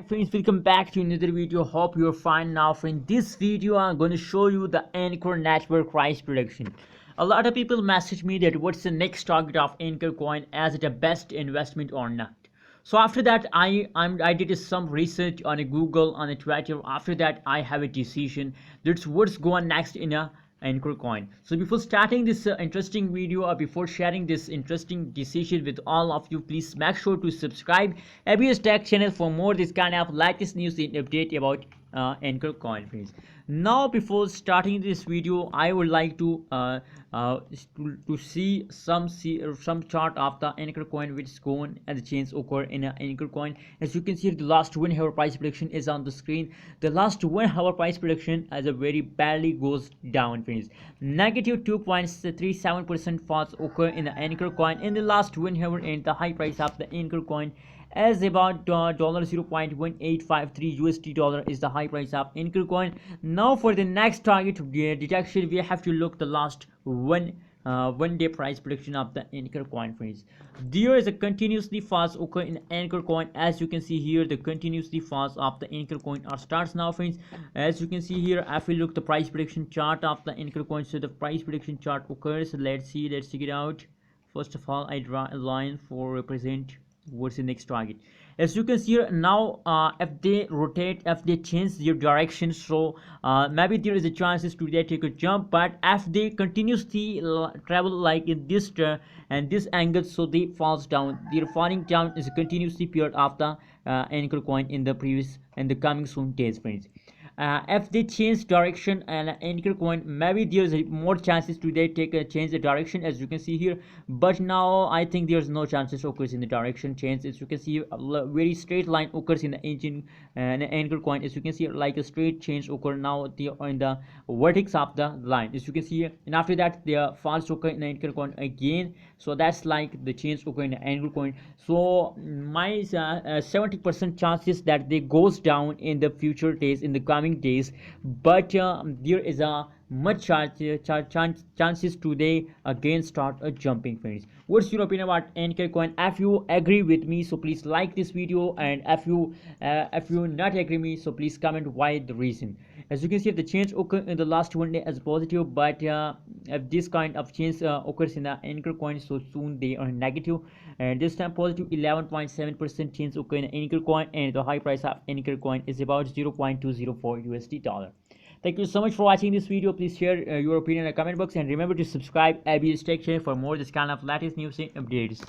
Hi friends, welcome back to another video. Hope you're fine. Now in this video I'm going to show you the Ankr network price prediction. A lot of people message me that what's the next target of Ankr coin, as it a best investment or not. So after that I did some research on a Google, on a Twitter. After that I have a decision that's what's going next in a Ankr coin. So before starting this interesting video, or before sharing this interesting decision with all of you, please make sure to subscribe ABS Tech channel for more this kind of latest news and update about Ankr coin, please. Now before starting this video, I would like to see some chart of the Ankr coin, which is going and the change occur in an Ankr coin. As you can see, the last 1 hour price prediction is on the screen. The last 1 hour price prediction as a very badly goes down, friends. Negative 2.37% falls occur in the Ankr coin in the last 1 hour, and the high price of the Ankr coin as about $0.1853 USD dollar is the high price of Ankr coin. Now for the next target detection, we have to look the last one day price prediction of the Ankr coin, friends. There is a continuously falls occur in Ankr coin. As you can see here, the continuously falls of the Ankr coin starts now, friends. As you can see here, if we look the price prediction chart of the Ankr coin, so the price prediction chart occurs. Let's check it out. First of all, I draw a line for represent what's the next target. As you can see here now, if they rotate, if they change their direction, so maybe there is a chances to they take a jump. But if they continuously travel like in this and this angle, so they falls down. Their falling down is a continuously period of the Ankr coin in the previous and the coming soon days, friends. If they change direction and Ankr coin, maybe there's more chances to they take a change the direction, as you can see here. But now I think there's no chances occurs in the direction change. As you can see, a very straight line occurs in the engine and Ankr coin. As you can see, like a straight change occur now in the vertex of the line, as you can see here. And after that, the falls occur in the Ankr coin again. So that's like the change occur in the Ankr coin. So my 70% chances that they goes down in the future days, in the coming days. But there is a much chances today again start a jumping, friends. What's your opinion about Ankr coin? If you agree with me, so please like this video, and if you not agree me, so please comment why the reason. As you can see, the change occur in the last 1 day as positive, but if this kind of change occurs in the Ankr coin, so soon they are negative. And this time positive 11.7% change occur in the Ankr coin, and the high price of Ankr coin is about 0.204 USD dollar. Thank you so much for watching this video. Please share your opinion in the comment box, and remember to subscribe ABS Tech channel for more this kind of latest news and updates.